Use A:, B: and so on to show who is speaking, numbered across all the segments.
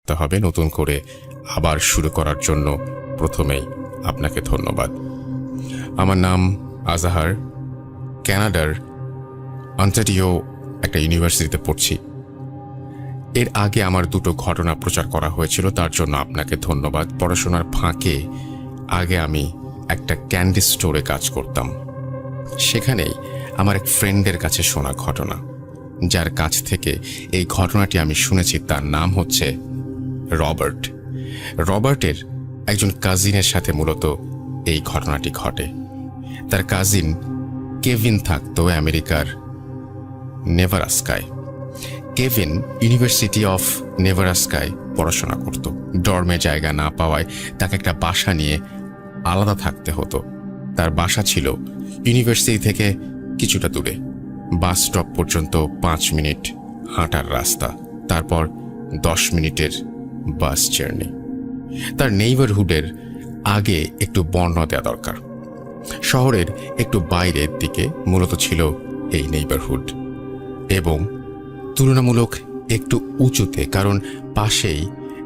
A: করতে হবে, নতুন করে আবার শুরু করার জন্য প্রথমেই আপনাকে ধন্যবাদ। আমার নাম আজাহার, কানাডার অন্টারিও একটা ইউনিভার্সিটিতে পড়ছি। এর আগে আমার দুটো ঘটনা প্রচার করা হয়েছিল, তার জন্য আপনাকে ধন্যবাদ। পড়াশোনার ফাঁকে আগে আমি একটা ক্যান্ডি স্টোরে কাজ করতাম। সেখানেই আমার এক ফ্রেন্ডের কাছে শোনা ঘটনা, যার কাছ থেকে এই ঘটনাটি আমি শুনেছি, তার নাম হচ্ছে রবার্ট। রবার্টের একজন কাজিনের সাথে মূলত এই ঘটনাটি ঘটে। তার কাজিন কেভিন থাকতো আমেরিকার নেভারাস্কায়। কেভিন ইউনিভার্সিটি অফ নেভারাস্কায় পড়াশোনা করত। ডর্মে জায়গা না পাওয়ায় তাকে একটা বাসা নিয়ে আলাদা থাকতে হতো। তার বাসা ছিল ইউনিভার্সিটি থেকে কিছুটা দূরে, বাস স্টপ পর্যন্ত 5 মিনিট হাঁটার রাস্তা, তারপর 10 মিনিটের বাস জার্নি। তার নেইবারহুডের আগে একটু বর্ণনা দেওয়া দরকার। শহরের একটু বাইরের দিকে মূলত ছিল এই নেইবারহুড, এবং তুলনামূলক একটু উঁচুতে, কারণ পাশেই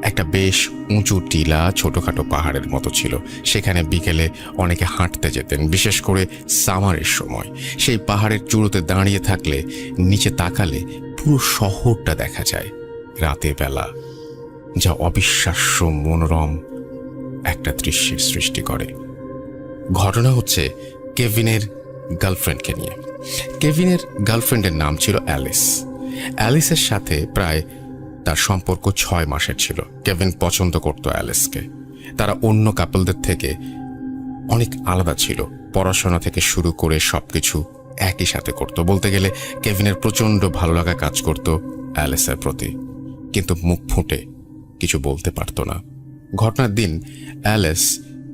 A: একটা বেশ উঁচু টিলা ছোটখাটো পাহাড়ের মতো ছিল। সেখানে বিকেলে অনেকে হাঁটতে যেতেন, বিশেষ করে সামারের সময়। সেই পাহাড়ের চূড়োতে দাঁড়িয়ে থাকলে নিচে তাকালে পুরো শহরটা দেখা যায় রাতের বেলা, যা অবিশ্বাস্য মনোরম একটা দৃশ্যের সৃষ্টি করে। ঘটনা হচ্ছে কেভিনের গার্লফ্রেন্ডকে নিয়ে। কেভিনের গার্লফ্রেন্ডের নাম ছিল অ্যালিস। অ্যালিসের সাথে প্রায় তার সম্পর্ক 6 মাসের ছিল। কেভিন পছন্দ করত অ্যালিসকে। তারা অন্য কাপলদের থেকে অনেক আলাদা ছিল। পড়াশোনা থেকে শুরু করে সবকিছু একই সাথে করত। বলতে গেলে কেভিনের প্রচণ্ড ভালো লাগা কাজ করত অ্যালিসের প্রতি, কিন্তু মুখ ফুটে কিছু বলতে পারত না। ঘটনার দিন অ্যালিস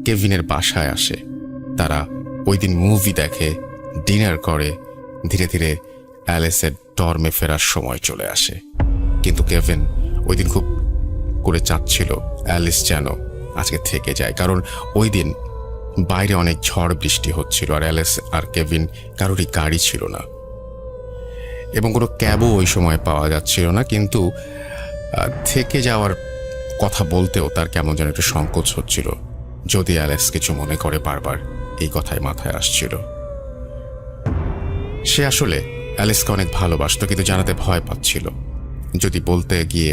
A: কেভিনের বাসায় আসে। তারা ওই দিন মুভি দেখে, ডিনার করে। ধীরে ধীরে অ্যালিসের ডর্মে ফেরার সময় চলে আসে, কিন্তু কেভিন ওই দিন খুব করে চাচ্ছিল অ্যালিস যেন আজকে থেকে যায়, কারণ ওই দিন বাইরে অনেক ঝড় বৃষ্টি হচ্ছিল, আর অ্যালিস আর কেভিন কারোরই গাড়ি ছিল না, এবং কোনো ক্যাবও ওই সময় পাওয়া যাচ্ছিল না। কিন্তু থেকে যাওয়ার কথা বলতেও তার কেমন যেন একটু সংকোচ হচ্ছিল, যদি অ্যালিস কিছু মনে করে। বারবার এই কথাই মাথায় আসছিল। সে আসলে অ্যালিসকে অনেক ভালোবাসত, কিন্তু জানাতে ভয় পাচ্ছিল, যদি বলতে গিয়ে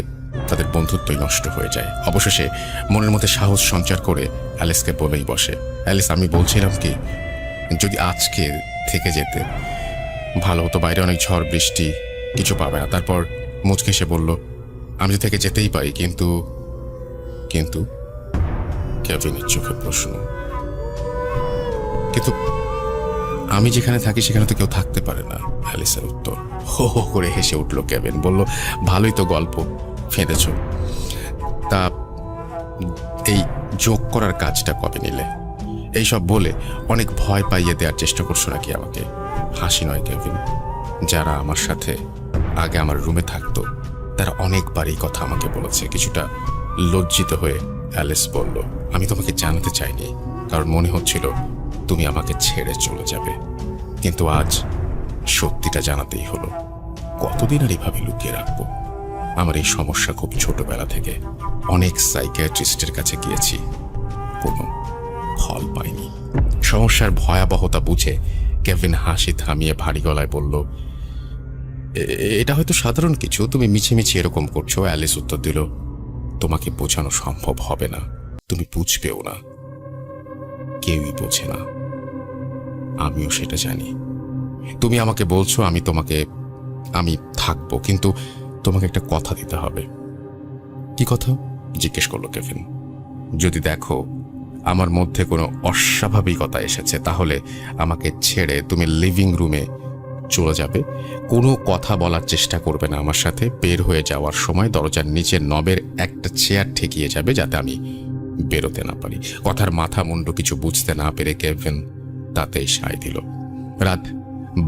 A: তাদের বন্ধুত্বই নষ্ট হয়ে যায়। অবশেষে মনের মধ্যে সাহস সঞ্চার করে অ্যালিসকে বলেই বসে, অ্যালিস, আমি বলছিলাম কি, যদি আজকে থেকে যেতে ভালো হতো, বাইরে অনেক ঝড় বৃষ্টি, কিছু পাবে না। তারপর মুচকে সে বলল, আমি তো থেকে যেতেই পারি, কিন্তু কিন্তু কেভিনের চোখে প্রশ্ন, কিন্তু আমি যেখানে থাকি সেখানে তো কেউ থাকতে পারে না। অ্যালিসের উত্তর। হো হো করে হেসে উঠল কেভিন। বলল, ভালোই তো গল্প ফেঁদেছ, তা এই যোগ করার কাজটা কবে নিলে? এইসব বলে অনেক ভয় পাইয়ে দেওয়ার চেষ্টা করছো নাকি আমাকে? হাসি নয় কেভিন, যারা আমার সাথে আগে আমার রুমে থাকতো তারা অনেকবার এই কথা আমাকে বলেছে। কিছুটা লজ্জিত হয়ে অ্যালিস বলল, আমি তোমাকে জানাতে চাইনি, কারণ মনে হচ্ছিল তুমি আমাকে ছেড়ে চলে যাবে, কিন্তু আজ সত্যিটা জানাতেই হলো। কতদিন আর এভাবে লুকিয়ে রাখবো? আমার এই সমস্যা খুব ছোটবেলা থেকে। অনেক সাইকিয়াট্রিস্টের কাছে গিয়েছি, কোনো ফল পাইনি। সমস্যার ভয়াবহতা বুঝে কেভিন হাসি থামিয়ে ভারী গলায় বলল, এটা হয়তো সাধারণ কিছু, তুমি মিছিমিছি এরকম করছো। অ্যালিস উত্তর দিল, তোমাকে বোঝানো সম্ভব হবে না, তুমি বুঝবেও না, কেউই বোঝে না, আমিও সেটা জানি। তুমি আমাকে বলছো আমি থাকবো, কিন্তু তোমাকে একটা কথা দিতে হবে। কি কথা? জিজ্ঞেস করলো কেভিন। যদি দেখো আমার মধ্যে কোনো অস্বাভাবিকতা এসেছে, তাহলে আমাকে ছেড়ে তুমি লিভিং রুমে চলে যাবে। কোনো কথা বলার চেষ্টা করবে না আমার সাথে। বের হয়ে যাওয়ার সময় দরজার নিচে নবের একটা চেয়ার ঠেকিয়ে যাবে, যাতে আমি বেরোতে না পারি। কথার মাথা মুন্ডু কিছু বুঝতে না পেরে কেভিন তাতেই সায় দিল। রাত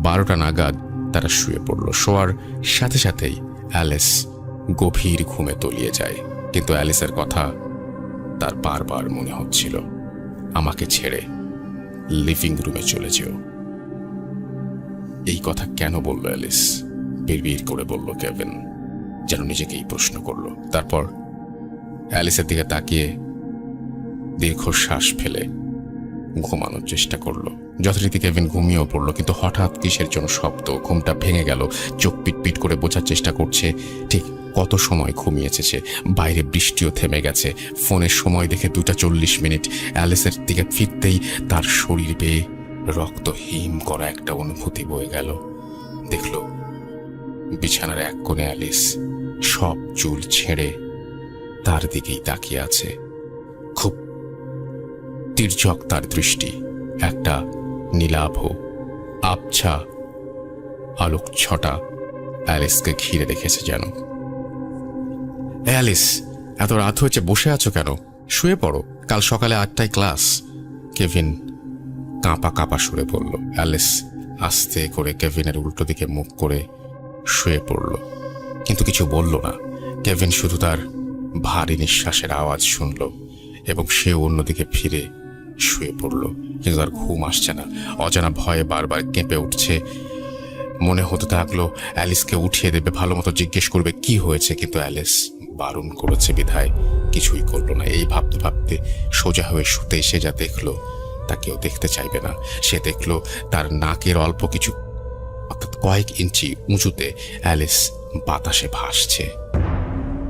A: 12টা নাগাদ তারা শুয়ে পড়ল। শোয়ার সাথে সাথেই অ্যালিস গভীর ঘুমে তলিয়ে যায়, কিন্তু অ্যালিসের কথা তার বারবার মনে হচ্ছিল, আমাকে ছেড়ে লিভিং রুমে চলে যেও। এই কথা কেন বলল অ্যালিস? বিড়বিড় করে বলল কেভিন, যেন নিজেকেই প্রশ্ন করল। তারপর অ্যালিসের দিকে তাকিয়ে দীর্ঘশ্বাস ফেলে ঘুমানোর চেষ্টা করলো। যথারীতি কেভিন ঘুমিয়েও পড়লো, কিন্তু হঠাৎ কিসের জন্য শব্দ, ঘুমটা ভেঙে গেল। চোখ পিটপিট করে বোঝার চেষ্টা করছে ঠিক কত সময় ঘুমিয়েছে সে। বাইরে বৃষ্টিও থেমে গেছে। ফোনের সময় দেখে 2:40। অ্যালিসের দিকে ফিরতেই তার শরীর বেয়ে রক্ত হিম করা একটা অনুভূতি বয়ে গেল। দেখল বিছানার এক কোণে অ্যালিস সব চুল ছেড়ে তার দিকেই তাকিয়ে আছে। খুব তির্যক তার দৃষ্টি। একটা নীলাভ আবছা আলোক ছটা অ্যালিসকে ঘিরে রেখেছে যেন। অ্যালিস, এত রাত হয়েছে, বসে আছো কেন? শুয়ে পড়ো, কাল সকালে 8টায় ক্লাস। কেভিন কাঁপা কাঁপা সুরে বলল। অ্যালিস আস্তে করে কেভিনের উল্টো দিকে মুখ করে শুয়ে পড়ল, কিন্তু কিছু বলল না। কেভিন শুধু তার ভারী নিঃশ্বাসের আওয়াজ শুনল এবং সে অন্যদিকে ফিরে শুয়ে পড়ল। কিন্তু তার ঘুম আসছে না। অজানা ভয়ে বারবার কেঁপে উঠছে। মনে হতে থাকলো অ্যালিসকে উঠিয়ে দেবে, ভালো মতো জিজ্ঞেস করবে কি হয়েছে, কিন্তু অ্যালিস বারণ করেছে বিধায় কিছুই করলো না। এই ভাবতে ভাবতে সোজা হয়ে শুতে সে যা দেখলো তা কেউ দেখতে চাইবে না। সে দেখলো তার নাকের অল্প কিছু, অর্থাৎ কয়েক ইঞ্চি উঁচুতে অ্যালিস বাতাসে ভাসছে।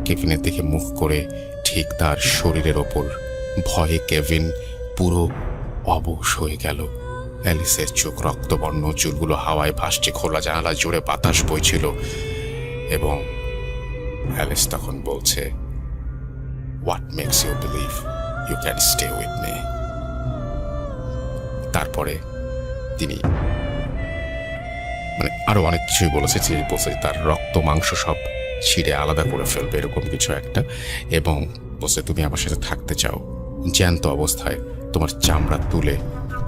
A: কেভিনের দিকে মুখ করে ঠিক তার শরীরের ওপর। ভয়ে কেভিন পুরো অবশ হয়ে গেল। অ্যালিসের চোখ রক্তবর্ণ, চুলগুলো হাওয়ায় ভাসছে, খোলা জানালা জুড়ে বাতাস বইছিল এবং অ্যালিস তখন বলছে, what makes you believe you can stay with me. তারপরে তিনি আরো অনেক কিছুই বলেছে, যে বলছে তার রক্ত মাংস সব ছিঁড়ে আলাদা করে ফেলবে, এরকম কিছু একটা, এবং বলছে তুমি আমার সাথে থাকতে চাও, জ্যান্ত অবস্থায় তোমার চামড়া তুলে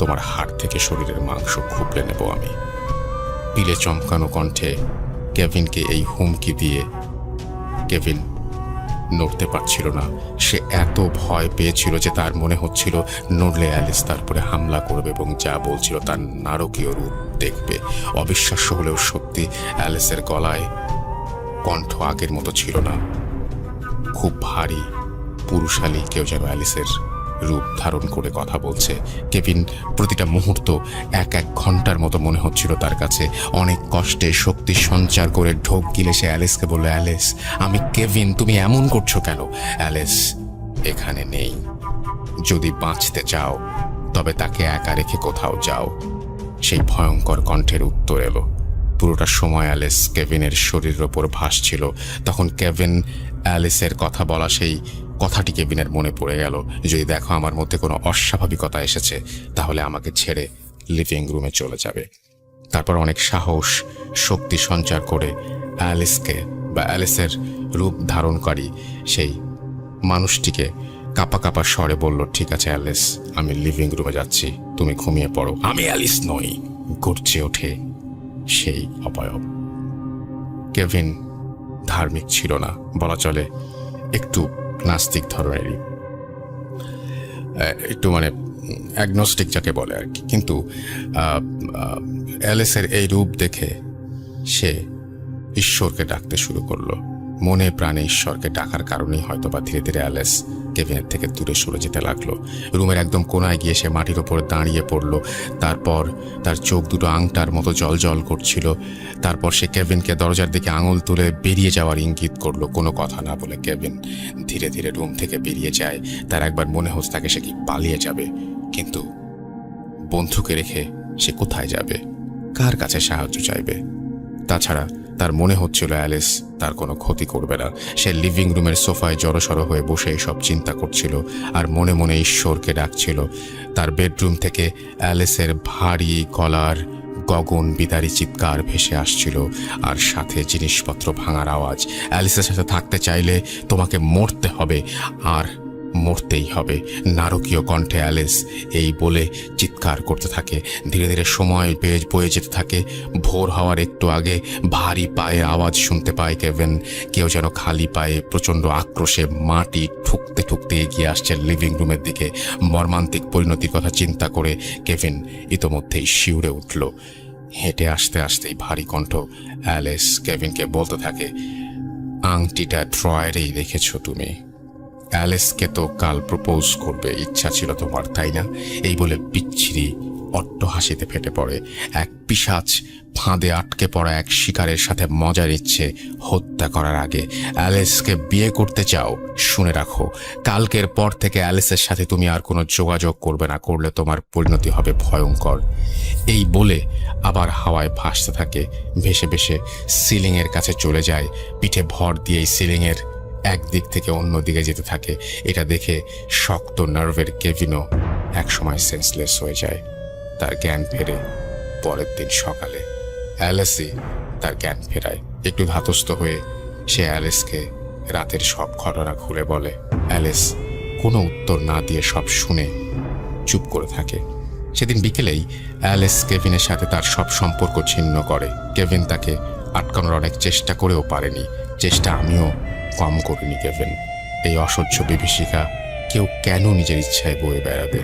A: তোমার হাড় থেকে শরীরের মাংস খুবলে নেব আমি। পিলে চমকানো কণ্ঠে কেভিনকে এই হুমকি দিয়ে কেভিন নড়তে পারছিল না। সে এত ভয় পেয়েছিল যে তার মনে হচ্ছিল নড়লে অ্যালিস তারপরে হামলা করবে এবং যা বলছিল তার নারকীয় রূপ দেখবে। অবিশ্বাস্য হলেও সত্যি, অ্যালিসের গলায় কণ্ঠ আগের মতো ছিল না। খুব ভারী পুরুষালী কেউ যেন অ্যালিসের রূপ ধারণ করে কথা বলছে। কেভিন প্রতিটা মুহূর্ত এক এক ঘন্টার মতো মনে হচ্ছিল তার কাছে। অনেক কষ্টে শক্তি সঞ্চার করে ঢোক গিলে সে অ্যালিসকে বলল, অ্যালিস, আমি কেভিন, তুমি এমন করছো কেন? অ্যালিস এখানে নেই। যদি বাঁচতে চাও তবে তাকে একা রেখে কোথাও যাও। সেই ভয়ঙ্কর কণ্ঠের উত্তর এলো। পুরোটা সময় অ্যালিস কেভিনের শরীরের ওপর ভাসছিল। তখন কেভিন অ্যালিসের কথা বলা সেই কথাটি কেভিনের মনে পড়ে গেল, যদি দেখো আমার মধ্যে কোনো অস্বাভাবিকতা এসেছে তাহলে আমাকে ছেড়ে লিভিং রুমে চলে যাবে। তারপর অনেক সাহস শক্তি সঞ্চার করে অ্যালিসকে বা অ্যালিসের রূপ ধারণকারী সেই মানুষটিকে কাঁপা কাঁপা স্বরে বলল, ঠিক আছে অ্যালিস, আমি লিভিং রুমে যাচ্ছি, তুমি ঘুমিয়ে পড়ো। আমি অ্যালিস নই, গর্জে ওঠে সেই অবয়ব। কেভিন ধার্মিক ছিল না, বলা চলে একটু নাস্তিক ধরনেরই, একটু অ্যাগনস্টিক যাকে বলে আর কি। কিন্তু অ্যালিসের এই রূপ দেখে সে ঈশ্বরকে ডাকতে শুরু করলো। মনে প্রাণে ঈশ্বরকে ডাকার কারণেই হয়তো বা ধীরে ধীরে অ্যালিস কেভিনের থেকে দূরে সরে যেতে লাগলো। রুমের একদম কোনায় গিয়ে সে মাটির ওপর দাঁড়িয়ে পড়ল। তারপর তার চোখ দুটো আংটার মতো জল জল করছিল। তারপর সে কেভিনকে দরজার দিকে আঙুল তুলে বেরিয়ে যাওয়ার ইঙ্গিত করলো। কোনো কথা না বলে কেভিন ধীরে ধীরে রুম থেকে বেরিয়ে যায়। তার একবার মনে হচ্ছে তাকে সে কি পালিয়ে যাবে, কিন্তু বন্ধুকে রেখে সে কোথায় যাবে, কার কাছে সাহায্য চাইবে? তাছাড়া তার মনে হচ্ছিল অ্যালিস তার কোনো ক্ষতি করবে না। সে লিভিং রুমের সোফায় জড়সড় হয়ে বসে সব চিন্তা করছিল আর মনে মনে ঈশ্বরকে ডাকছিল। তার বেডরুম থেকে অ্যালিসের ভারী গলার গগন বিদারী চিৎকার ভেসে আসছিল, আর সাথে জিনিসপত্র ভাঙার আওয়াজ। অ্যালিসের সাথে থাকতে চাইলে তোমাকে মরতে হবে, আর মরতেই হবে। নারকীয় কণ্ঠে অ্যালিস এই বলে চিৎকার করতে থাকে। ধীরে ধীরে সময় বয়ে যেতে থাকে। ভোর হওয়ার একটু আগে ভারী পায়ে আওয়াজ শুনতে পায় কেভিন। কেউ যেন খালি পায়ে প্রচণ্ড আক্রোশে মাটি ঠুকতে ঠুকতে এগিয়ে আসছে লিভিং রুমের দিকে। মর্মান্তিক পরিণতির কথা চিন্তা করে কেভিন ইতোমধ্যেই শিউরে উঠল। হেঁটে আসতে আসতেই ভারী কণ্ঠ অ্যালিস কেভিনকে বলতে থাকে, আংটিটা ড্রয়ারেই রেখেছ তুমি, অ্যালেসকে তো কাল প্রপোজ করবে ইচ্ছা ছিল তোমার, তাই না? এই বলে বিচ্ছিরি অট্ট হাসিতে ফেটে পড়ে। এক পিশাচ ফাঁদে আটকে পড়া এক শিকারের সাথে মজা নিচ্ছে হত্যা করার আগে। অ্যালেসকে বিয়ে করতে চাও? শুনে রাখো, কালকের পর থেকে অ্যালেসের সাথে তুমি আর কোনো যোগাযোগ করবে না, করলে তোমার পরিণতি হবে ভয়ঙ্কর। এই বলে আবার হাওয়ায় ভাসতে থাকে, ভেসে ভেসে সিলিংয়ের কাছে চলে যায়। পিঠে ভর দিয়েই সিলিংয়ের একদিক থেকে অন্য দিকে যেতে থাকে। এটা দেখে শক্ত নার্ভের কেভিনও একসময় সেন্সলেস হয়ে যায়, তার জ্ঞান ফেরে পরের দিন সকালে। অ্যালেসই তার জ্ঞান ফেরায়। একটু ধাতস্থ হয়ে সে অ্যালেসকে রাতের সব ঘটনা খুলে বলে। অ্যালেস কোনো উত্তর না দিয়ে সব শুনে চুপ করে থাকে। সেদিন বিকেলেই অ্যালেস কেভিনের সাথে তার সব সম্পর্ক ছিন্ন করে। কেভিন তাকে আটকানোর অনেক চেষ্টা করেও পারেনি, চেষ্টা আমিও কম করিনি। কেভিন, এই অসহ্য বিভীষিকা কেউ কেন নিজের ইচ্ছায় বয়ে বেড়াবে?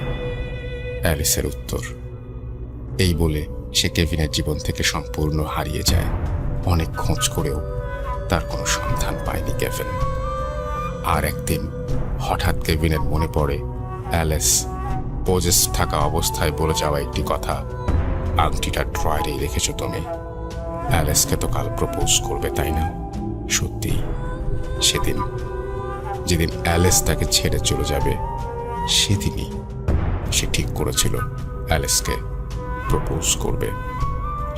A: অ্যালিসের উত্তর। এই বলে সে কেভিনের জীবন থেকে সম্পূর্ণ হারিয়ে যায়। অনেক খোঁজ করেও তার কোনো সন্ধান পায়নি কেভিন। আর একদিন হঠাৎ কেভিনের মনে পড়ে অ্যালেস পোজেস থাকা অবস্থায় বলে যাওয়া একটি কথা, আংটিটা ড্রয়ারেই রেখেছো তুমি। অ্যালেসকে তো কাল প্রপোজ করবে, তাই না? সত্যি সেদিন, যেদিন অ্যালেস তাকে ছেড়ে চলে যাবে, সেদিনই সে ঠিক করেছিল অ্যালেসকে প্রপোজ করবে,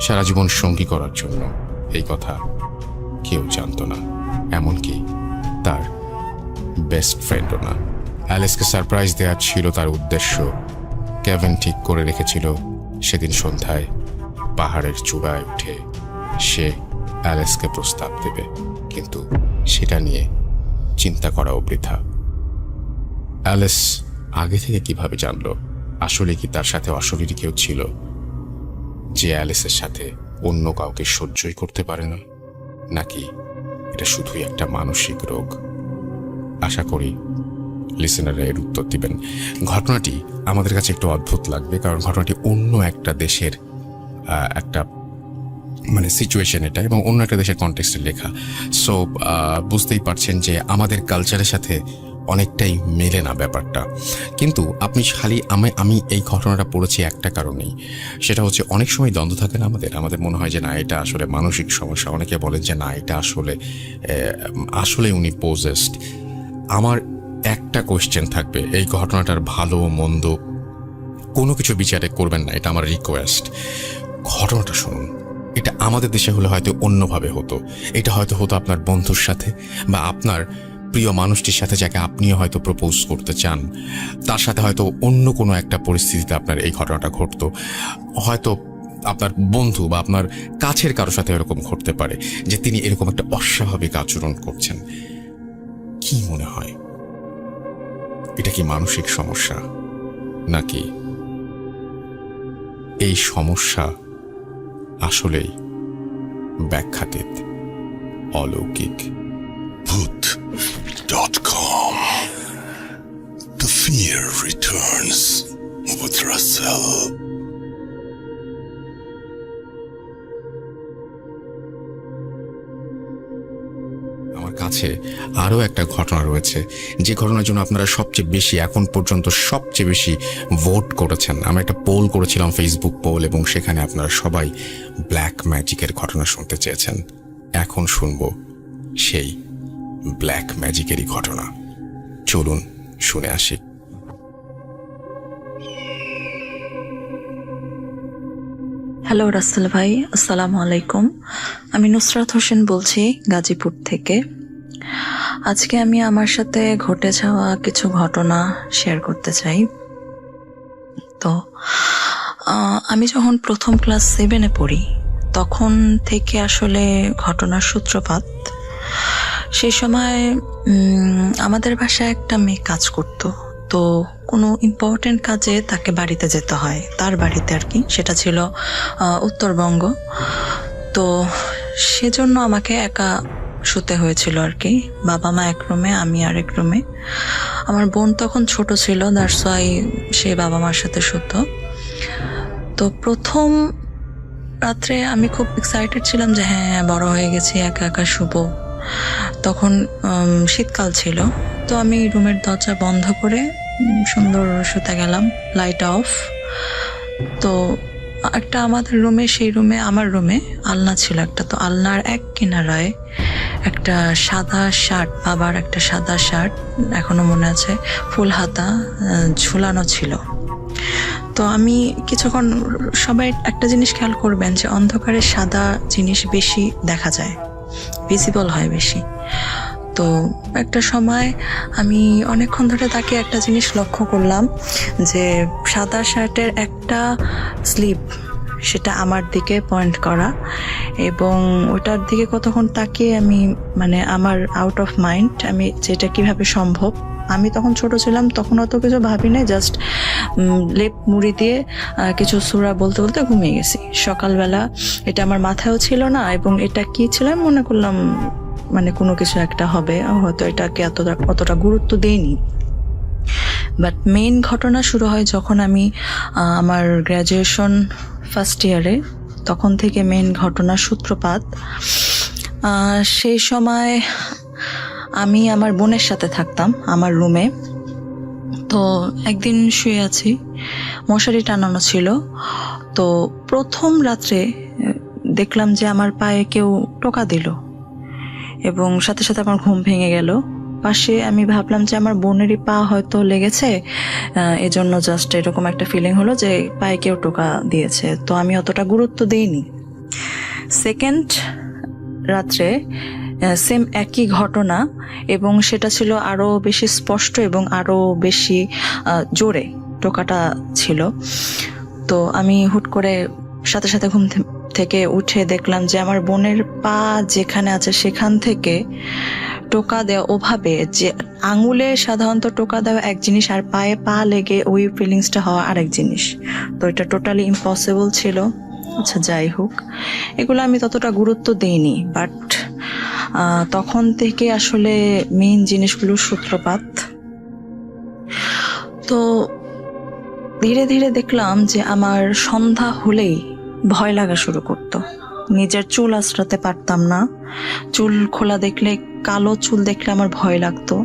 A: সারা জীবন সঙ্গী করার জন্য। এই কথা কেউ জানত না, এমনকি তার বেস্ট ফ্রেন্ডও না। অ্যালেসকে সারপ্রাইজ দেওয়া ছিল তার উদ্দেশ্য। কেভিন ঠিক করে রেখেছিল সেদিন সন্ধ্যায় পাহাড়ের চূড়ায় উঠে সে অ্যালেসকে প্রস্তাব দেবে, কিন্তু সেটা নিয়ে চিন্তা করাও বৃথা। অ্যালেস আগে থেকে কিভাবে জানলো? আসলে কি তার সাথে অশরীরী কেউ ছিল যে অ্যালেসের সাথে অন্য কাউকে সহ্যই করতে পারে না? নাকি এটা শুধুই একটা মানসিক রোগ? আশা করি লিসেনাররা এর উত্তর দিবেন। ঘটনাটি আমাদের কাছে একটু অদ্ভুত লাগবে, কারণ ঘটনাটি অন্য একটা দেশের একটা সিচুয়েশন এটা, এবং অন্য একটা দেশের কনটেক্সটে লেখা। সো বুঝতেই পারছেন যে আমাদের কালচারের সাথে অনেকটাই মেলে না ব্যাপারটা। কিন্তু আপনি খালি আমি এই ঘটনাটা পড়েছি একটা কারণেই, সেটা হচ্ছে অনেক সময় দ্বন্দ্ব থাকে না আমাদের মনে হয় যে না, এটা আসলে মানসিক সমস্যা। অনেকে বলেন যে না, এটা আসলে উনি পোজেসড। আমার একটা কোয়েশ্চেন থাকবে, এই ঘটনাটার ভালো মন্দ কোনো কিছু বিচারে করবেন না, এটা আমার রিকোয়েস্ট। ঘটনাটা শুনুন। এটা আমাদের দেশে হলে হয়তো অন্যভাবে হতো। এটা হয়তো হতো আপনার বন্ধুর সাথে বা আপনার প্রিয় মানুষটির সাথে, যাকে আপনিও হয়তো প্রপোজ করতে চান, তার সাথে হয়তো অন্য কোনো একটা পরিস্থিতিতে আপনার এই ঘটনাটা ঘটতো। হয়তো আপনার বন্ধু বা আপনার কাছের কারোর সাথে এরকম ঘটতে পারে যে তিনি এরকম একটা অস্বাভাবিক আচরণ করছেন। কি মনে হয়, এটা কি মানসিক সমস্যা, নাকি এই সমস্যা আসলেই ব্যাখ্যাতীত, অলৌকিক?
B: Booth.com. The fear returns with Russell.
A: আমার কাছে আরও একটা ঘটনা রয়েছে, যে ঘটনার জন্য আপনারা সবচেয়ে বেশি, এখন পর্যন্ত সবচেয়ে বেশি ভোট করেছেন। আমরা একটা পোল করেছিলাম, ফেসবুক পোল, এবং সেখানে আপনারা সবাই ব্ল্যাক ম্যাজিকের ঘটনা শুনতে চেয়েছেন। এখন শুনবো সেই ব্ল্যাক ম্যাজিকেরই ঘটনা। চলুন শুনে আসি।
C: হ্যালো রাসেল ভাই, আসসালামু আলাইকুম। আমি নুসরাত হোসেন বলছি গাজীপুর থেকে। আজকে আমি আমার সাথে ঘটে যাওয়া কিছু ঘটনা শেয়ার করতে চাই। তো আমি যখন প্রথম ক্লাস 7-এ পড়ি, তখন থেকে আসলে ঘটনার সূত্রপাত। সেই সময় আমাদের বাসায় একটা মেয়ে কাজ করতো। তো কোনো ইম্পর্টেন্ট কাজে তাকে বাড়িতে যেতে হয়, তার বাড়িতে আর কি। সেটা ছিল উত্তরবঙ্গ। তো সেজন্য আমাকে একা শুতে হয়েছিল আর কি। বাবা মা এক রুমে, আমি আর এক রুমে। আমার বোন তখন ছোট ছিল, দ্যাটস ওয়াই সে বাবা মার সাথে শুতো। তো প্রথম রাত্রে আমি খুব এক্সাইটেড ছিলাম যে হ্যাঁ, বড় হয়ে গেছি, একা একা শুবো। তখন শীতকাল ছিল। তো আমি রুমের দরজা বন্ধ করে সুন্দর শুতে গেলাম, লাইট অফ। তো একটা আমাদের রুমে, সেই রুমে, আমার রুমে আলনা ছিল একটা। তো আলনার এক কিনারায় একটা সাদা শার্ট, বাবার একটা সাদা শার্ট, এখনো মনে আছে, ফুল হাতা ঝুলানো ছিল। তো আমি কিছুক্ষণ, সবাই একটা জিনিস খেয়াল করবেন যে অন্ধকারে সাদা জিনিস বেশি দেখা যায়, ভিজিবল হয় বেশি। তো একটা সময় আমি অনেকক্ষণ ধরে তাকে একটা জিনিস লক্ষ্য করলাম যে সাদা শার্টের একটা স্লিভ, সেটা আমার দিকে পয়েন্ট করা, এবং ওটার দিকে কতক্ষণ তাকিয়ে আমি, মানে আমার আউট অফ মাইন্ড, আমি যেটা কিভাবে সম্ভব। আমি তখন ছোট ছিলাম, তখন অত কিছু ভাবি নাই, জাস্ট লেপ মুড়ি দিয়ে কিছু সূরা বলতে বলতে ঘুমিয়ে গেছি। সকালবেলা এটা আমার মাথায়ও ছিল না, এবং এটা কি ছিল আমি মনে করলাম মানে কোনো কিছু একটা হবে, হয়তো এটাকে অতটা গুরুত্ব দেইনি। বাট মেইন ঘটনা শুরু হয় যখন আমি আমার গ্র্যাজুয়েশন ফার্স্ট ইয়ারে, তখন থেকে মেইন ঘটনার সূত্রপাত। সেই সময় আমি আমার বোনের সাথে থাকতাম আমার রুমে। তো একদিন শুয়ে আছি, মশারি টানানো ছিল। তো প্রথম রাত্রে দেখলাম যে আমার পায়ে কেউ টোকা দিল, এবং সাথে সাথে আমার ঘুম ভেঙে গেল। পাশে আমি ভাবলাম যে আমার বোনেরই পা হয়তো লেগেছে, এজন্য জাস্ট এরকম একটা ফিলিং হলো যে পায়ে কেউ টোকা দিয়েছে। তো আমি অতটা গুরুত্ব দিইনি। সেকেন্ড রাত্রে সেম একই ঘটনা, এবং সেটা ছিল আরো বেশি স্পষ্ট এবং আরো বেশি জোরে টোকাটা ছিল। তো আমি হুট করে সাথে সাথে ঘুম থেকে উঠে দেখলাম যে আমার বোনের পা যেখানে আছে সেখান থেকে টোকা দেওয়া, ওভাবে যে আঙুলে সাধারণত টোকা দেওয়া এক জিনিস, আর পায়ে পা লেগে ওই ফিলিংসটা হওয়া আরেক জিনিস। তো এটা টোটালি ইম্পসিবল ছিল। আচ্ছা, যাই হোক, এগুলো আমি ততটা গুরুত্ব দেইনি। বাট তখন থেকে আসলে মেইন জিনিসগুলোর সূত্রপাত। তো ধীরে ধীরে দেখলাম যে আমার সন্ধ্যা হলেই ভয় লাগা শুরু করতো। নিজের চুল আঁচড়াতে পারতাম না, চুল খোলা দেখলে, কালো চুল দেখলে আমার ভয় লাগতো।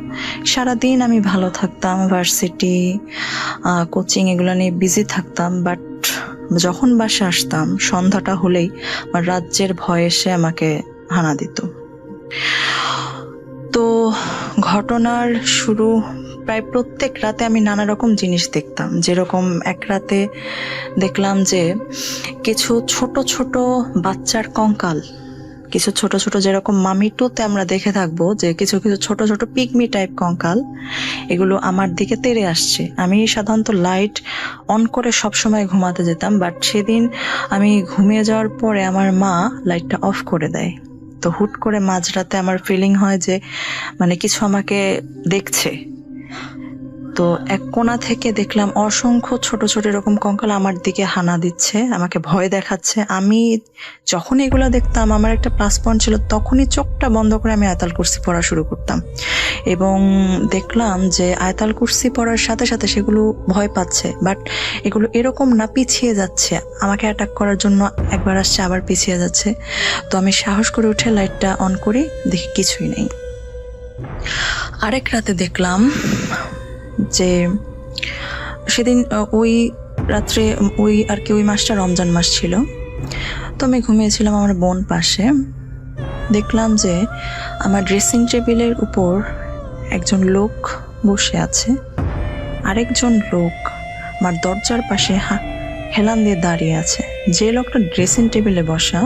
C: সারাদিন আমি ভালো থাকতাম, ভার্সিটি, কোচিং এগুলো নিয়ে বিজি থাকতাম। বাট যখন বাসে আসতাম সন্ধ্যাটা হলেই আমার রাজ্যের ভয় এসে আমাকে হানা দিত। তো ঘটনার শুরু প্রায় প্রত্যেক রাতে আমি নানা রকম জিনিস দেখতাম। যেরকম এক রাতে দেখলাম যে কিছু ছোট ছোট বাচ্চার কঙ্কাল, কিছু ছোট ছোট, যেরকম মামি টুতে আমরা দেখে থাকবো যে কিছু কিছু ছোট ছোট পিগমি টাইপ কঙ্কাল, এগুলো আমার দিকে তেড়ে আসছে। আমি সাধারণত লাইট অন করে সবসময় ঘুমাতে যেতাম, বাট সেদিন আমি ঘুমিয়ে যাওয়ার পরে আমার মা লাইটটা অফ করে দেয়। তো হুট করে মাঝরাতে আমার ফিলিং হয় যে মানে কিছু আমাকে দেখছে। তো এক কোণা থেকে দেখলাম অসংখ্য ছোট ছোট এরকম কঙ্কাল আমার দিকে হানা দিচ্ছে, আমাকে ভয় দেখাচ্ছে। আমি যখন এগুলো দেখতাম, আমার একটা প্লাস পয়েন্ট ছিল, তখনই চোখটা বন্ধ করে আমি আয়াতুল কুরসি পড়া শুরু করতাম, এবং দেখলাম যে আয়াতুল কুরসি পড়ার সাথে সাথে সেগুলো ভয় পাচ্ছে। বাট এগুলো এরকম না, পিছিয়ে যাচ্ছে, আমাকে অ্যাটাক করার জন্য একবার আসছে আবার পিছিয়ে যাচ্ছে। তো আমি সাহস করে উঠে লাইটটা অন করি, দেখি কিছুই নেই। আরেক রাতে দেখলাম যে সেদিন ওই রাত্রে ওই আর কি ওই মাসটা রমজান মাস ছিল। তো আমি ঘুমিয়েছিলাম আমার বোন পাশে। দেখলাম যে আমার ড্রেসিং টেবিলের উপর একজন লোক বসে আছে, আরেকজন লোক আমার দরজার পাশে হেলান দিয়ে দাঁড়িয়ে আছে। যে লোকটা ড্রেসিং টেবিলে বসা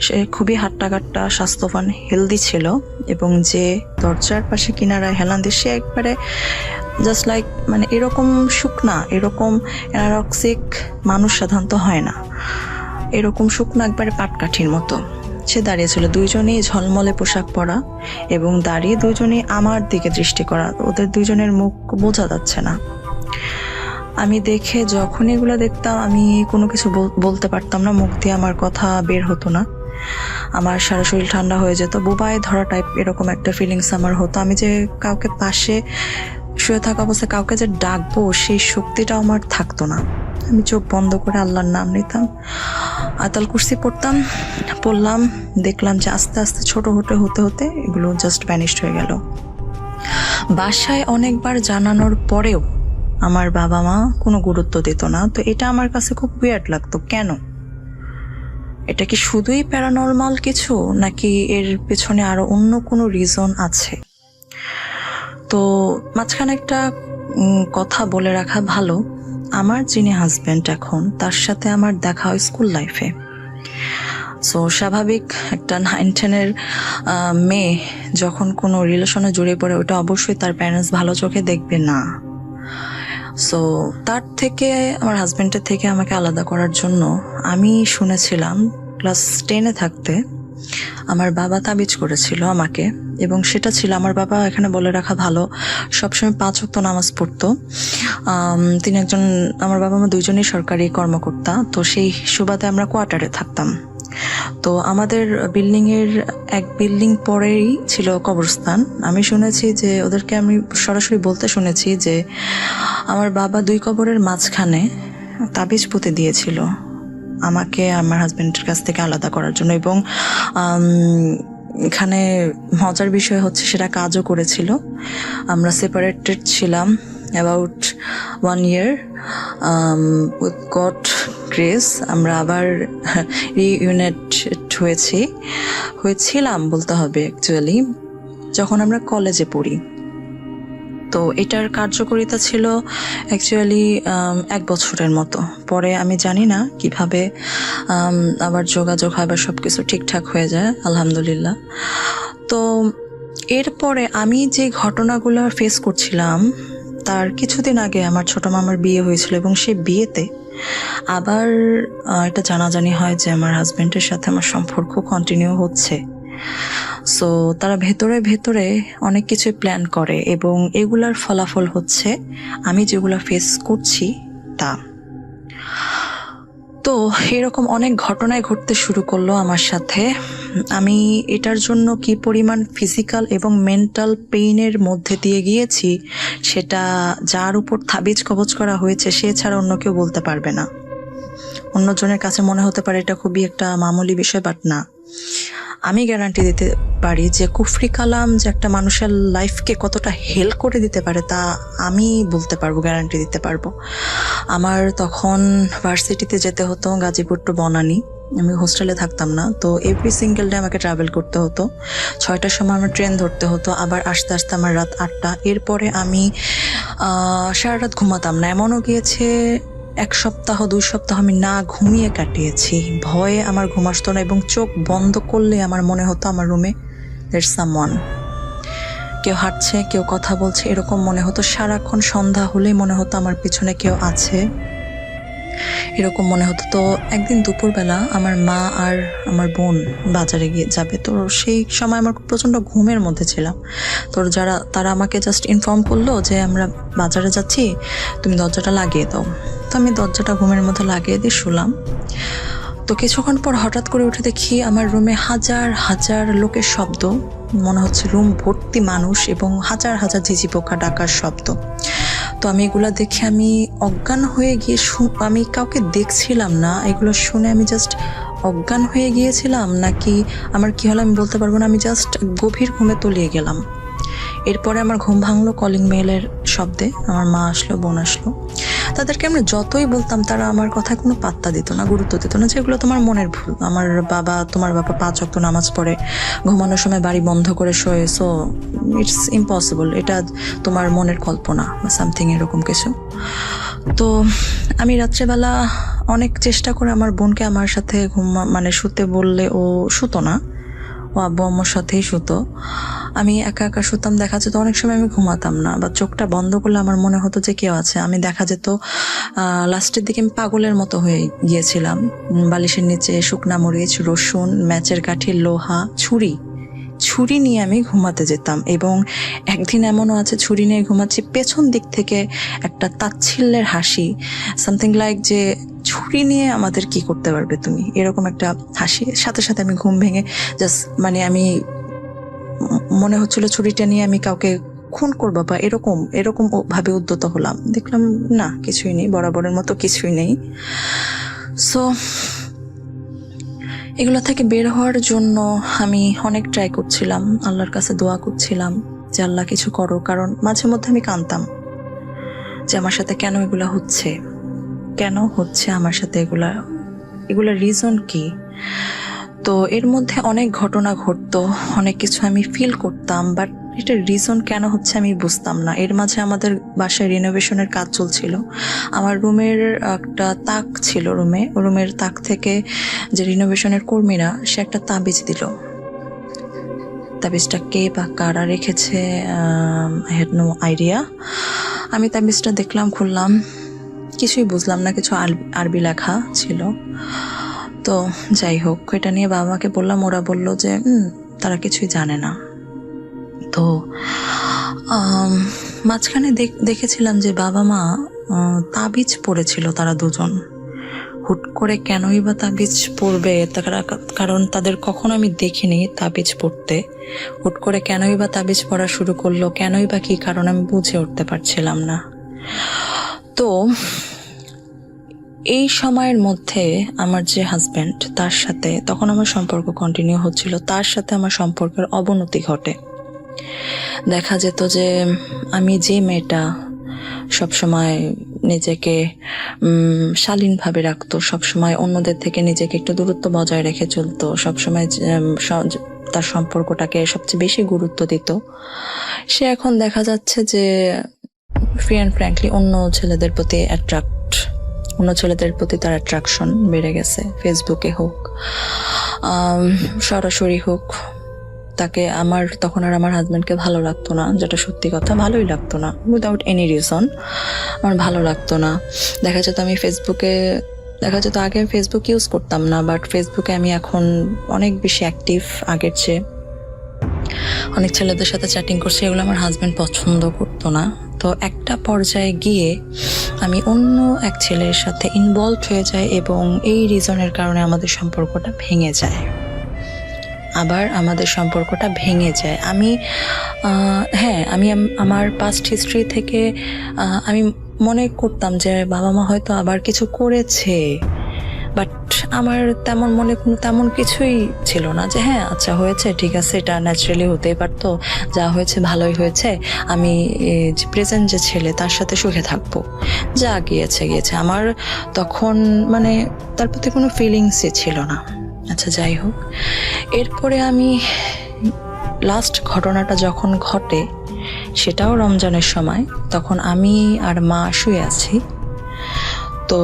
C: সে খুবই হাট্টাকাট্টা, স্বাস্থ্যবান, হেলদি ছিল, এবং যে দরজার পাশে কিনারায় হেলান দিয়ে, সে একবারে জাস্ট লাইক, মানে এরকম শুকনা, এরকম অ্যানারক্সিক মানুষ সাধারণত হয় না, এরকম শুকনো একবারে পাটকাঠির মতো সে দাঁড়িয়েছিল। দুইজনেই ঝলমলে পোশাক পরা, এবং দাঁড়িয়ে দুইজনেই আমার দিকে দৃষ্টি করা। ওদের দুইজনের মুখ বোঝা যাচ্ছে না। আমি দেখে যখন এগুলো দেখতাম, আমি কোনো কিছু বলতে পারতাম না, মুখ দিয়ে আমার কথা বের হতো না, আমার সারা শরীর ঠান্ডা হয়ে যেত, বোবায় ধরা টাইপ এরকম একটা ফিলিংস আমার হতো। আমি যে কাউকে পাশে শুয়ে থাকা অবস্থায় কাউকে যে ডাকবো, সেই শক্তিটাও আমার থাকতো না। আমি চোখ বন্ধ করে আল্লাহর নাম নিতাম, আয়াতুল কুরসি পড়লাম। দেখলাম যে আস্তে আস্তে ছোট হতে হতে এগুলো জাস্ট ভ্যানিশড হয়ে গেল। বাসায় অনেকবার জানানোর পরেও আমার বাবা মা কোনো গুরুত্ব দিত না। তো এটা আমার কাছে খুব উইয়ার্ড লাগতো। কেন? এটা কি শুধুই প্যারানর্মাল কিছু, নাকি এর পেছনে আরো অন্য কোনো রিজন আছে? তো মাঝখানে একটা কথা বলে রাখা ভালো, আমার যিনি হাজব্যান্ড এখন, তার সাথে আমার দেখা হয় স্কুল লাইফে। সো স্বাভাবিক একটা 9-10-এর মেয়ে যখন কোনো রিলেশনে জড়িয়ে পড়ে, ওটা অবশ্যই তার প্যারেন্টস ভালো চোখে দেখবে না। সো তার থেকে, আমার হাজব্যান্ডের থেকে আমাকে আলাদা করার জন্য আমি শুনেছিলাম ক্লাস 10-এ থাকতে আমার বাবা তাবিজ করেছিল আমাকে, এবং সেটা ছিল, আমার বাবা, এখানে বলে রাখা ভালো, সবসময় 5 ওয়াক্ত নামাজ পড়তো। তিনি একজন, আমার বাবা মা দুইজনই সরকারি কর্মকর্তা। তো সেই সুবাদে আমরা কোয়ার্টারে থাকতাম। তো আমাদের বিল্ডিংয়ের এক বিল্ডিং পরেই ছিল কবরস্থান। আমি শুনেছি যে, ওদেরকে আমি সরাসরি বলতে শুনেছি যে আমার বাবা 2 কবরের মাঝখানে তাবিজ পুঁতে দিয়েছিল আমাকে আমার হাজব্যান্ডের কাছ থেকে আলাদা করার জন্য। এবং এখানে মজার বিষয় হচ্ছে, সেটা কাজও করেছিল। আমরা সেপারেটেড ছিলাম about 1 year। With god grace আমরা আবার রিইউনাইটেড হয়েছিলাম বলতে হবে অ্যাকচুয়ালি, যখন আমরা কলেজে পড়ি। তো এটার কার্যকারিতা ছিল অ্যাকচুয়ালি 1 বছরের মতো। পরে আমি জানি না কিভাবে আবার যোগাযোগ হয় বা সবকিছু ঠিকঠাক হয়ে যায়, আলহামদুলিল্লাহ। তো এরপরে আমি যে ঘটনাগুলো ফেস করছিলাম, তার কিছুদিন আগে আমার ছোট মামার বিয়ে হয়েছিল, এবং সেই বিয়েতে আবার এটা জানাজানি হয় যে আমার হাজব্যান্ডের সাথে আমার সম্পর্ক কন্টিনিউ হচ্ছে। সো তারা ভেতরে ভেতরে অনেক কিছু প্ল্যান করে, এবং এগুলার ফলাফল হচ্ছে আমি যেগুলো ফেস করছি তা। তো এরকম অনেক ঘটনায় ঘটতে শুরু করলো আমার সাথে। আমি এটার জন্য কি পরিমাণ ফিজিক্যাল এবং মেন্টাল পেইনের মধ্যে দিয়ে গিয়েছি, সেটা যার উপর তাবিজ কবজ করা হয়েছে সে ছাড়া অন্য কেউ বলতে পারবে না। অন্যজনের কাছে মনে হতে পারে এটা খুবই একটা মামুলি বিষয়, বাট না, আমি গ্যারান্টি দিতে পারি যে কুফরি কালাম যে একটা মানুষের লাইফকে কতটা হেল্প করে দিতে পারে, তা আমি বলতে পারবো, গ্যারান্টি দিতে পারবো। আমার তখন ভার্সিটিতে যেতে হতো গাজীপুর টু বনানী। আমি হোস্টেলে থাকতাম না, তো এভরি সিঙ্গেল ডে আমাকে ট্রাভেল করতে হতো। 6টার সময় আমার ট্রেন ধরতে হতো, আবার আস্তে আস্তে আমার রাত 8টা। এরপরে আমি সারা রাত ঘুমাতাম না। এমনও গিয়েছে 1 সপ্তাহ 2 সপ্তাহ আমি না ঘুমিয়ে কাটিয়েছি। ভয়ে আমার ঘুম আসতো না, এবং চোখ বন্ধ করলে আমার মনে হতো আমার রুমে there's someone, কেউ হাঁটছে, কেউ কথা বলছে, এরকম মনে হতো। সারাক্ষণ সন্ধ্যা হলেই মনে হতো আমার পিছনে কেউ আছে, এরকম মনে হতো। তো একদিন দুপুরবেলা আমার মা আর আমার বোন বাজারে গিয়ে যাবে। তো সেই সময় আমার প্রচণ্ড ঘুমের মধ্যে ছিলাম। তো তারা আমাকে জাস্ট ইনফর্ম করলো যে আমরা বাজারে যাচ্ছি, তুমি দরজাটা লাগিয়ে দাও। তো আমি দরজাটা ঘুমের মধ্যে লাগিয়ে দিয়ে শুলাম। তো কিছুক্ষণ পর হঠাৎ করে উঠে দেখি আমার রুমে হাজার হাজার লোকের শব্দ, মনে হচ্ছে রুম ভর্তি মানুষ, এবং হাজার হাজার ঝিঝি পোকা ডাকার শব্দ। তো আমি এগুলো দেখে আমি অজ্ঞান হয়ে গিয়ে, আমি কাউকে দেখছিলাম না, এগুলো শুনে আমি জাস্ট অজ্ঞান হয়ে গিয়েছিলাম, নাকি আমার কি হলো আমি বলতে পারবো না। আমি জাস্ট গভীর ঘুমে তলিয়ে গেলাম। এরপরে আমার ঘুম ভাঙলো কলিং বেলের শব্দে। আমার মা আসলো, বোন আসলো। তাদেরকে আমরা যতই বলতাম, তারা আমার কথায় কোনো পাত্তা দিত না, গুরুত্ব দিত না, যেগুলো তোমার মনের ভুল। তোমার বাবা 5 ওয়াক্ত নামাজ পড়ে, ঘুমানোর সময় বাড়ি বন্ধ করে শোয়ে, সো ইটস ইম্পসিবল, এটা তোমার মনের কল্পনা বা সামথিং এরকম কিছু। তো আমি রাত্রেবেলা অনেক চেষ্টা করে আমার বোনকে আমার সাথে শুতে বললে ও শুতো না, ও আব্বু আম্মুর সাথেই শুতো। আমি একা একা শুতাম। দেখা যেত অনেক সময় আমি ঘুমাতাম না, বা চোখটা বন্ধ করলে আমার মনে হতো যে কেউ আছে। আমি দেখা যেত লাস্টের দিকে আমি পাগলের মতো হয়ে গিয়েছিলাম। বালিশের নিচে শুকনা মরিচ, রসুন, ম্যাচের কাঠি, লোহা, ছুরি নিয়ে আমি ঘুমাতে যেতাম। এবং একদিন এমনও আছে ছুরি নিয়ে ঘুমাচ্ছি, পেছন দিক থেকে একটা তাচ্ছিল্যের হাসি, সামথিং লাইক যে ছুরি নিয়ে আমাদের কি করতে পারবে তুমি, এরকম একটা হাসি। সাথে সাথে আমি ঘুম ভেঙে জাস্ট আমি মনে হচ্ছিল ছুরিটা নিয়ে আমি কাউকে খুন করবো বা এরকম ভাবে উদ্যত হলাম। দেখলাম না, কিছুই নেই, বরাবরের মতো কিছুই নেই। সো এগুলো থেকে বের হওয়ার জন্য আমি অনেক ট্রাই করছিলাম, আল্লাহর কাছে দোয়া করছিলাম, যে আল্লাহ কিছু করো, কারণ মাঝে মধ্যে আমি কাঁদতাম যে আমার সাথে কেন এগুলা হচ্ছে, কেন হচ্ছে আমার সাথে এগুলা রিজন কি। তো এর মধ্যে অনেক ঘটনা ঘটতো, অনেক কিছু আমি ফিল করতাম, বাট এটার রিজন কেন হচ্ছে আমি বুঝতাম না। এর মাঝে আমাদের বাসায় রিনোভেশনের কাজ চলছিল। আমার রুমের একটা তাক ছিল, রুমের তাক থেকে যে রিনোভেশনের কর্মীরা, সে একটা তাবিজ দিল। তাবিজটা কে বা কারা রেখেছে, আই হ্যাড নো আইডিয়া। আমি তাবিজটা দেখলাম, খুললাম, কিছুই বুঝলাম না, কিছু আরবি লেখা ছিল। তো যাই হোক, এটা নিয়ে বাবাকে বললাম, ওরা বলল যে তারা কিছুই জানে না। তো মাঝখানে দেখেছিলাম যে বাবা মা তাবিজ পড়েছিল, তারা দুজন। হুট করে কেনই বা তাবিজ পড়বে, কারণ তাদের কখনো আমি দেখিনি তাবিজ পড়তে। হুট করে কেনই বা তাবিজ পড়া শুরু করলো, কেনই বা কি কারণ আমি বুঝে উঠতে পারছিলাম না। তো এই সময়ের মধ্যে আমার যে হাজব্যান্ড, তার সাথে তখন আমার সম্পর্ক কন্টিনিউ হচ্ছিল, তার সাথে আমার সম্পর্কের অবনতি ঘটে। দেখা যেত যে আমি যে মেয়েটা সবসময় নিজেকে শালীনভাবে রাখতো, সবসময় অন্যদের থেকে নিজেকে একটু দূরত্ব বজায় রেখে চলতো, সবসময় তার সম্পর্কটাকে সবচেয়ে বেশি গুরুত্ব দিত, সে এখন দেখা যাচ্ছে যে ফ্র্যাঙ্কলি অন্য ছেলেদের প্রতি তার অ্যাট্রাকশন বেড়ে গেছে। ফেসবুকে হোক, সরাসরি হোক, তাকে তখন আর আমার হাজব্যান্ডকে ভালো লাগতো না, যেটা সত্যি কথা, ভালোই লাগতো না, উইদাউট এনি রিজন আমার ভালো লাগতো না। দেখা যেত আগে ফেসবুক ইউজ করতাম না, বাট ফেসবুকে আমি এখন অনেক বেশি অ্যাক্টিভ আগের চেয়ে। অনেক ছেলেদের সাথে চ্যাটিং করছি, এগুলো আমার হাজব্যান্ড পছন্দ করতো না। তো একটা পর্যায়ে গিয়ে আমি অন্য এক ছেলের সাথে ইনভলভ হয়ে যাই, এবং এই রিজনের কারণে আমাদের সম্পর্কটা ভেঙে যায়। আমি আমার পাস্ট হিস্ট্রি থেকে আমি মনে করতাম যে বাবা মা হয়তো আবার কিছু করেছে, বাট আমার তেমন কিছুই ছিল না, যে হ্যাঁ আচ্ছা হয়েছে, ঠিক আছে, এটা ন্যাচারালি হতেই পারতো, যা হয়েছে ভালোই হয়েছে, আমি প্রেজেন্ট যে ছেলে তার সাথে সুখে থাকবো, যা গিয়েছে। আমার তখন তার প্রতি কোনো ফিলিংসই ছিল না। আচ্ছা যাই হোক, এরপরে আমি লাস্ট ঘটনাটা যখন ঘটে, সেটাও রমজানের সময়, তখন আমি আর মা শুয়ে আছি। তো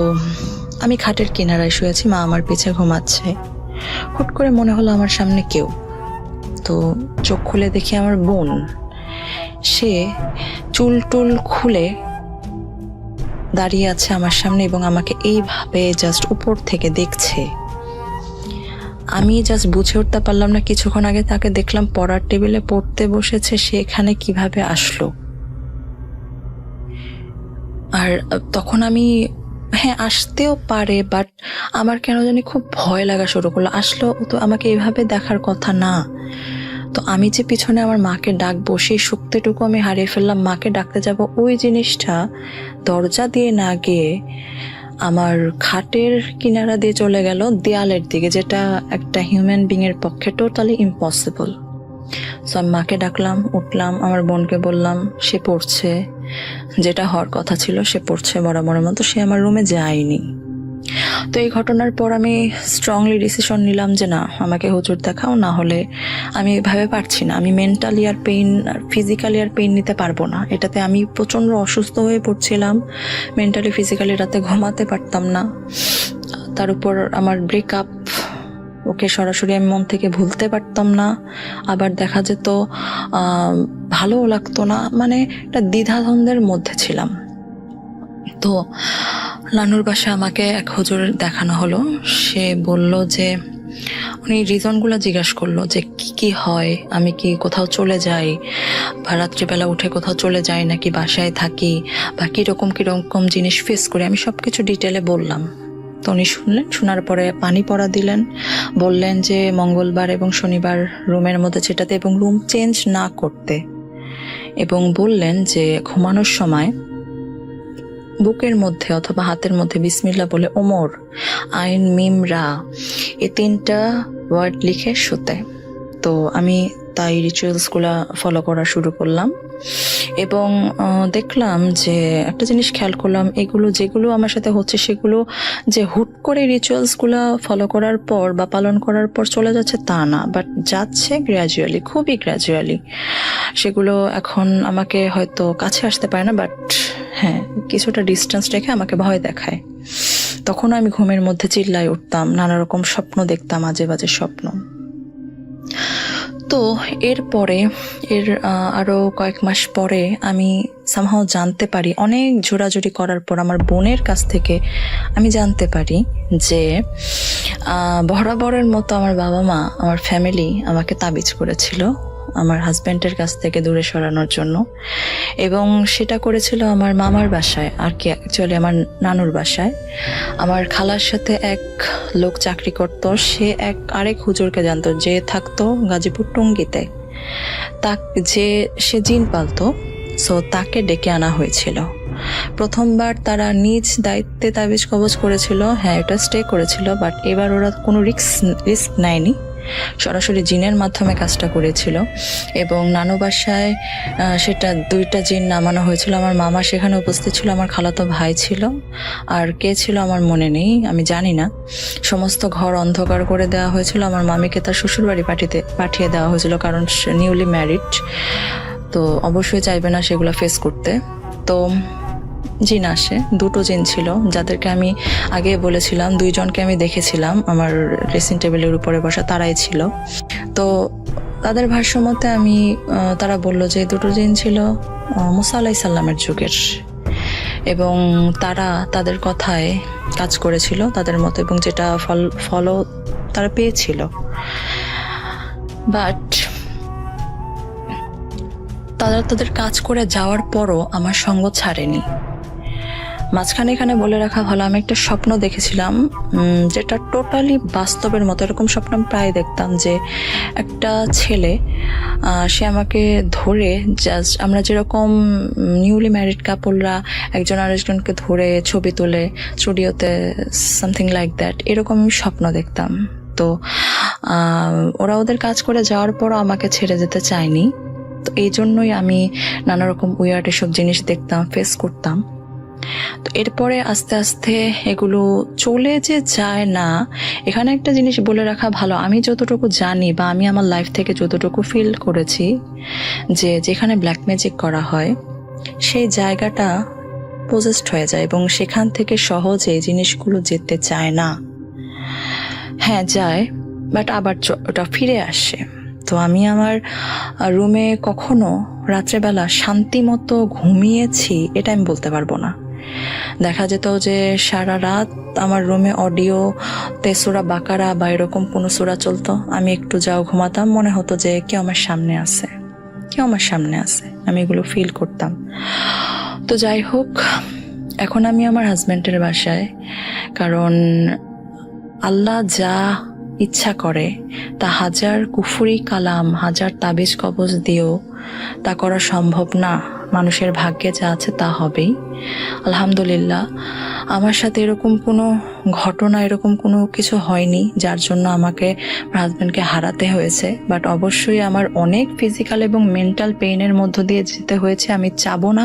C: আমি খাটের কিনারায় শুয়েছি, মা আমার পিছে ঘুমাচ্ছে। হুট করে মনে হলো আমার সামনে কেউ। তো চোখ খুলে দেখি আমার বোন, সে চুল খুলে দাঁড়িয়ে আছে আমার সামনে, এবং আমাকে এইভাবে জাস্ট উপর থেকে দেখছে। আমি জাস্ট বুঝে উঠতে পারলাম না, কিছুক্ষণ আগে তাকে দেখলাম পড়ার টেবিলে পড়তে বসেছে, সে এখানে কিভাবে আসলো। আর তখন আমি আসতেও পারে, বাট আমার কেন জানি খুব ভয় লাগা শুরু করলো। আসলো তো আমাকে এইভাবে দেখার কথা না। তো আমি যে পিছনে আমার মাকে ডাকবো, সেই শক্তিটুকু আমি হারিয়ে ফেললাম। মাকে ডাকতে যাব, ওই জিনিসটা দরজা দিয়ে না গিয়ে আমার খাটের কিনারা দিয়ে চলে গেল দেয়ালের দিকে, যেটা একটা হিউম্যান বিং এর পক্ষে টোটালি ইম্পসিবল। সো আমি মাকে ডাকলাম, উঠলাম, আমার বোনকে বললাম, সে পড়ছে, যেটা হওয়ার কথা ছিল, সে পড়ছে বরাবরের মতো, সে আমার রুমে যায়নি। তো এই ঘটনার পর আমি স্ট্রংলি ডিসিশন নিলাম যে না, আমাকে হুজুর দেখাও, না হলে আমি এভাবে পারছি না। আমি মেন্টালি আর ফিজিক্যালি আর পেইন নিতে পারবো না। এটাতে আমি প্রচণ্ড অসুস্থ হয়ে পড়ছিলাম, মেন্টালি ফিজিক্যালি, রাতে ঘুমাতে পারতাম না। তার উপর আমার ব্রেকআপ, ওকে সরাসরি আমি মন থেকে ভুলতে পারতাম না, আবার দেখা যেত ভালোও লাগতো না, একটা দ্বিধাদ্বন্দ্বের মধ্যে ছিলাম। তো নানুর বাসায় আমাকে এক হুজুর দেখানো হলো। সে বলল যে, উনি রিজনগুলো জিজ্ঞাসা করলো যে কি হয়, আমি কি কোথাও চলে যাই, বা রাত্রিবেলা উঠে কোথাও চলে যাই, নাকি বাসায় থাকি, বা কিরকম জিনিস ফেস করি। আমি সবকিছু ডিটেলে বললাম। তো উনি শুনলেন, শোনার পরে পানি পড়া দিলেন, বললেন যে মঙ্গলবার এবং শনিবার রুমের মধ্যে ছেটাতে এবং রুম চেঞ্জ না করতে, এবং বললেন যে ঘুমানোর সময় বুকের মধ্যে অথবা হাতের মধ্যে বিসমিল্লাহ বলে ওমর, আইন, মিম, রা, এই 3টা ওয়ার্ড লিখে শুতে। তো আমি তাই রিচুয়ালসগুলো ফলো করা শুরু করলাম এবং দেখলাম যে একটা জিনিস খেয়াল করলাম, এগুলো যেগুলো আমার সাথে হচ্ছে সেগুলো যে হুট করে রিচুয়ালসগুলো ফলো করার পর বা পালন করার পর চলে যাচ্ছে তা না, বাট যাচ্ছে গ্র্যাজুয়ালি, খুবই গ্র্যাজুয়ালি। সেগুলো এখন আমাকে হয়তো কাছে আসতে পারে না, বাট হ্যাঁ কিছুটা ডিস্টেন্স রেখে আমাকে ভয় দেখায়। তখন আমি ঘুমের মধ্যে চিল্লাই উঠতাম, নানা রকম স্বপ্ন দেখতাম, আজে বাজে স্বপ্ন। তো এরপরে আরো কয়েক মাস পরে আমি সামহাও জানতে পারি, অনেক জোরাজুরি করার পর আমার বোনের কাছ থেকে আমি জানতে পারি যে বরাবরের মতো আমার বাবা মা, আমার ফ্যামিলি আমাকে তাবিজ করেছিল আমার হাজব্যান্ডের কাছ থেকে দূরে সরানোর জন্য, এবং সেটা করেছিল আমার মামার বাসায়, আর কি অ্যাকচুয়ালি আমার নানুর বাসায়। আমার খালার সাথে এক লোক চাকরি করত, সে আরেক হুজুরকে জানতো যে থাকতো গাজীপুর টঙ্গীতে, সে জিন পালতো। সো তাকে ডেকে আনা হয়েছিল। প্রথমবার তারা নিজ দায়িত্বে তাবিজ কবজ করেছিল, হ্যাঁ এটা স্টে করেছিল, বাট এবার ওরা কোনো রিস্ক নেয়নি, সরাসরি জিনের মাধ্যমে কাজটা করেছিল। এবং নানু বাসায় সেটা 2টা জিন নামানো হয়েছিল। আমার মামা সেখানে উপস্থিত ছিল, আমার খালাতো ভাই ছিল, আর কে ছিল আমার মনে নেই, আমি জানি না। সমস্ত ঘর অন্ধকার করে দেওয়া হয়েছিল। আমার মামিকে তার শ্বশুরবাড়ি পাঠিয়ে দেওয়া হয়েছিল, কারণ নিউলি ম্যারিড, তো অবশ্যই চাইবে না সেগুলো ফেস করতে। তো জিন আসে, 2টো জিন ছিল, যাদেরকে আমি আগে বলেছিলাম, 2জনকে আমি দেখেছিলাম আমার ড্রেসিং টেবিলের উপরে বসা, তারাই ছিল। তো তাদের ভাষ্য মতে তারা বলল যে 2টো জিন ছিল মুসা আলাইহিস সালামের যুগের, এবং তারা তাদের কথায় কাজ করেছিল তাদের মতো, এবং যেটা ফলো তারা পেয়েছিল। বাট তারা তাদের কাজ করে যাওয়ার পরও আমার সঙ্গ ছাড়েনি। মাঝখানে এখানে বলে রাখা ভালো, আমি একটা স্বপ্ন দেখেছিলাম যেটা টোটালি বাস্তবের মতো। এরকম স্বপ্ন আমি প্রায় দেখতাম যে একটা ছেলে সে আমাকে ধরে, জাস্ট আমরা যেরকম নিউলি ম্যারিড কাপলরা একজন আরেকজনকে ধরে ছবি তোলে স্টুডিওতে, সামথিং লাইক দ্যাট, এরকম আমি স্বপ্ন দেখতাম। তো ওরা ওদের কাজ করে যাওয়ার পরও আমাকে ছেড়ে যেতে চায়নি। তো এই জন্যই আমি নানা রকম উইয়ার্ড এসব জিনিস দেখতাম, ফেস করতাম। তো এরপরে আস্তে আস্তে এগুলো চলে যে যায় না, এখানে একটা জিনিস বলে রাখা ভালো, আমি যতটুকু জানি বা আমি আমার লাইফ থেকে যতটুকু ফিল করেছি, যে যেখানে ব্ল্যাক ম্যাজিক করা হয় সেই জায়গাটা পজেসড হয়ে যায়, এবং সেখান থেকে সহজে জিনিসগুলো যেতে চায় না। হ্যাঁ যায়, বাট আবার ওটা ফিরে আসে। তো আমি আমার রুমে কখনো রাত্রেবেলা শান্তি মতো ঘুমিয়েছি এটা আমি বলতে পারবো না। দেখা যেত যে সারা রাত আমার রুমে অডিওতে সূরা বাকারা বা এরকম কোনো সূরা চলতো, আমি একটু ঘুমাতাম, মনে হতো যে কেউ আমার সামনে আছে, আমি এগুলো ফিল করতাম। তো যাই হোক, এখন আমি আমার হাজব্যান্ডের বাসায়, কারণ আল্লাহ যা ইচ্ছা করে তা হাজার কুফরি কালাম, হাজার তাবিজ কবজ দিয়েও তা করা সম্ভব না। মানুষের ভাগ্যে যা আছে তা হবেই। আলহামদুলিল্লাহ, আমার সাথে এরকম কোনো ঘটনা, এরকম কোনো কিছু হয়নি যার জন্য আমাকে হাজব্যান্ডকে হারাতে হয়েছে। বাট অবশ্যই আমার অনেক ফিজিক্যাল এবং মেন্টাল পেইনের মধ্য দিয়ে যেতে হয়েছে। আমি চাবো না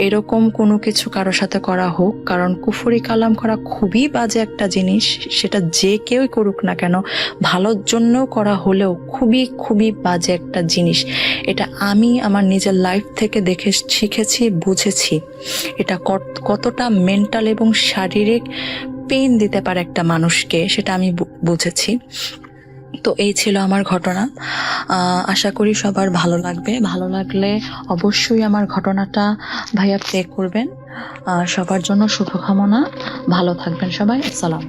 C: এরকম কোনো কিছু কারোর সাথে করা হোক, কারণ কুফরি কালাম করা খুবই বাজে একটা জিনিস। সেটা যে কেউই করুক না কেন, ভালোর জন্যও করা হলেও খুবই খুবই বাজে একটা জিনিস। এটা আমি আমার নিজের লাইফ থেকে দেখে শিখেছি, বুঝেছি এটা কতটা মেন্টাল এবং শারীরিক পেইন দিতে পারে একটা মানুষকে, সেটা আমি বুঝেছি। তো এই ছিল আমার ঘটনা। আশা করি সবার ভালো লাগবে। ভালো লাগলে অবশ্যই আমার ঘটনাটা ভাইয়া প্লে করবেন। সবার জন্য শুভকামনা, ভালো থাকবেন সবাই। আসসালাম।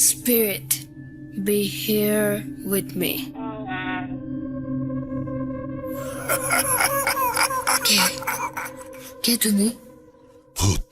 D: Spirit, be here with me. কে তুমি?
B: ভূত,